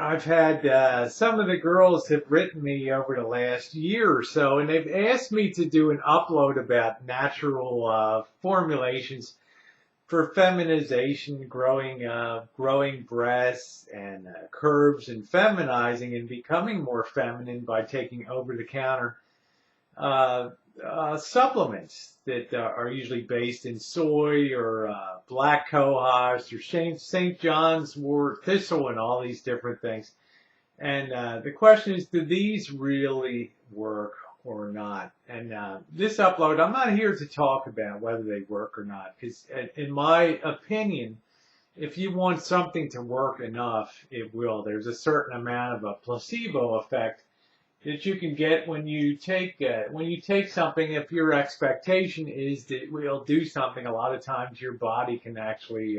I've had some of the girls have written me over the last year or so, and they've asked me to do an upload about natural formulations for feminization, growing breasts, and curves, and feminizing and becoming more feminine by taking over-the-counter uh, supplements that are usually based in soy or black cohash or St. John's wort thistle and all these different things. And the question is, do these really work or not? And this upload, I'm not here to talk about whether they work or not, because in my opinion, if you want something to work enough, it will. There's a certain amount of a placebo effect that you can get when you take something. If your expectation is that it will do something, a lot of times your body can actually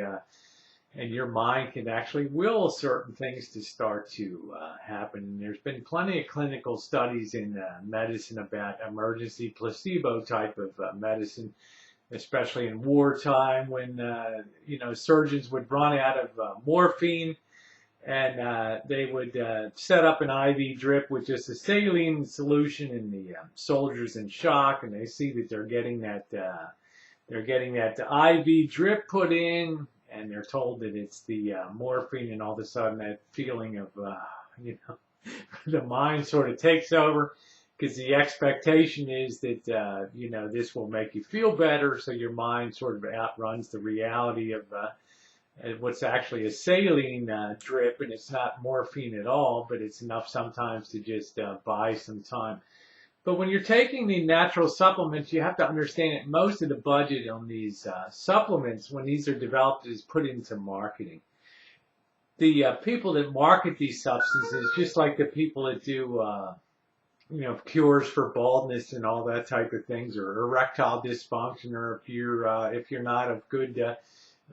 and your mind can actually will certain things to start to happen. And there's been plenty of clinical studies in medicine about emergency placebo type of medicine, especially in wartime when surgeons would run out of morphine, and they would set up an IV drip with just a saline solution, and the soldiers in shock, and they see that they're getting that IV drip put in, and they're told that it's the morphine, and all of a sudden that feeling of the mind sort of takes over, because the expectation is that this will make you feel better, so your mind sort of outruns the reality of what's actually a saline drip, and it's not morphine at all, but it's enough sometimes to just buy some time. But when you're taking the natural supplements, you have to understand that most of the budget on these supplements, when these are developed, is put into marketing. The people that market these substances, just like the people that do, cures for baldness and all that type of things, or erectile dysfunction, or if you're not of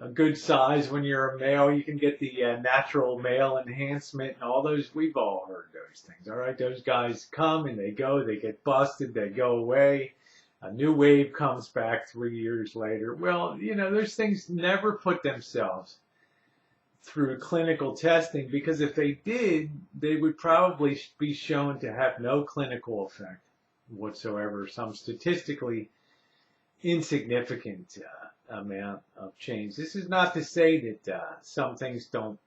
a good size when you're a male, you can get the natural male enhancement and all those. We've all heard those things. All right, those guys come and they go, they get busted, they go away. A new wave comes back 3 years later. Well, those things never put themselves through clinical testing, because if they did, they would probably be shown to have no clinical effect whatsoever, some statistically insignificant amount of change. This is not to say that some things don't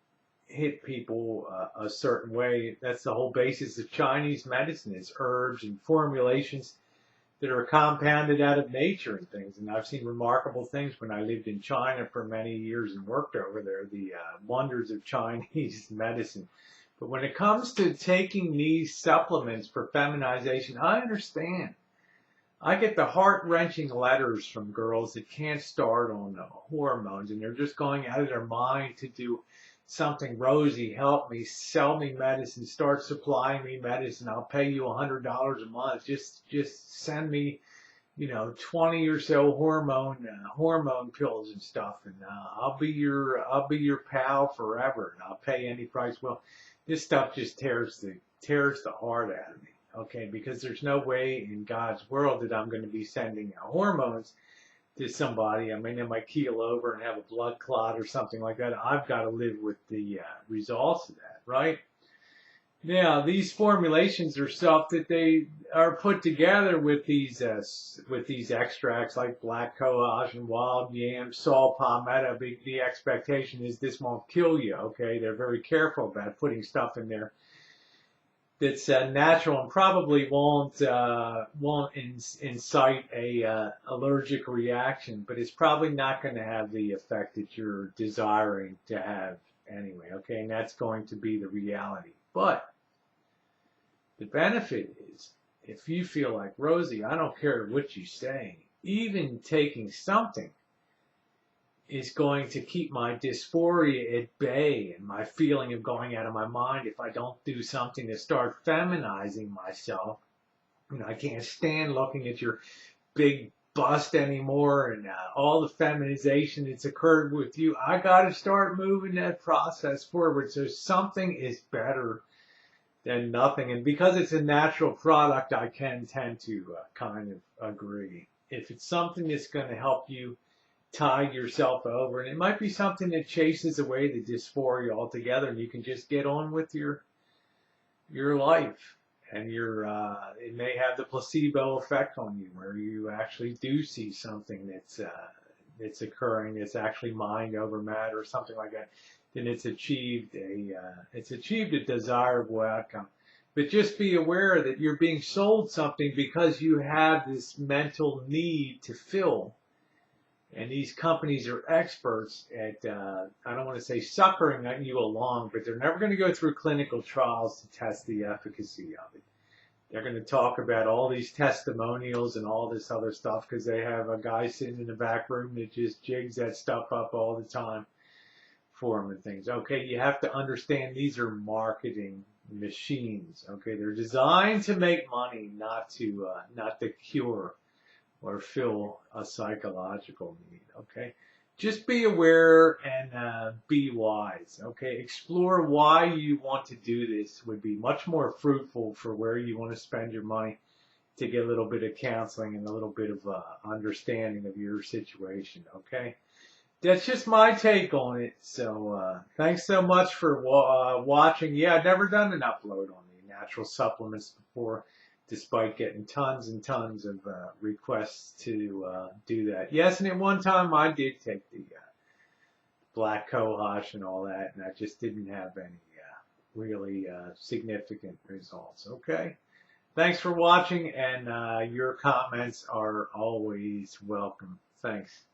hit people a certain way. That's the whole basis of Chinese medicine, is herbs and formulations that are compounded out of nature and things. And I've seen remarkable things when I lived in China for many years and worked over there, the wonders of Chinese medicine. But when it comes to taking these supplements for feminization, I understand. I get the heart-wrenching letters from girls that can't start on hormones, and they're just going out of their mind to do something rosy. Help me, sell me medicine, start supplying me medicine. I'll pay you $100 a month. Just send me, 20 or so hormone pills and stuff, and I'll be your pal forever, and I'll pay any price. Well, this stuff just tears the heart out of me. Okay, because there's no way in God's world that I'm going to be sending hormones to somebody. I mean, they might keel over and have a blood clot or something like that. I've got to live with the results of that, right? Now, these formulations are stuff that they are put together with these extracts like black cohosh and wild yam, saw palmetto. The expectation is this won't kill you. Okay, they're very careful about putting stuff in there that's natural and probably won't incite a allergic reaction, but it's probably not going to have the effect that you're desiring to have anyway. Okay, and that's going to be the reality. But the benefit is, if you feel like Rosie, I don't care what you say, even taking something is going to keep my dysphoria at bay and my feeling of going out of my mind if I don't do something to start feminizing myself. I can't stand looking at your big bust anymore and all the feminization that's occurred with you. I got to start moving that process forward. So something is better than nothing. And because it's a natural product, I can tend to kind of agree. If it's something that's going to help you tie yourself over, and it might be something that chases away the dysphoria altogether, and you can just get on with your life. And it may have the placebo effect on you, where you actually do see something that's occurring, that's actually mind over matter or something like that. Then it's achieved a desirable outcome. But just be aware that you're being sold something because you have this mental need to fill. And these companies are experts at, I don't want to say suckering you along, but they're never going to go through clinical trials to test the efficacy of it. They're going to talk about all these testimonials and all this other stuff because they have a guy sitting in the back room that just jigs that stuff up all the time for them and things. Okay, you have to understand these are marketing machines. Okay, they're designed to make money, not to cure or fill a psychological need. Okay, just be aware and be wise. Okay, explore why you want to do this would be much more fruitful for where you want to spend your money to get a little bit of counseling and a little bit of understanding of your situation. Okay, that's just my take on it. So thanks so much for watching. Yeah, I've never done an upload on the natural supplements before, despite getting tons and tons of requests to do that. Yes, and at one time I did take the black cohash and all that, and I just didn't have any really significant results. Okay, thanks for watching, and your comments are always welcome. Thanks.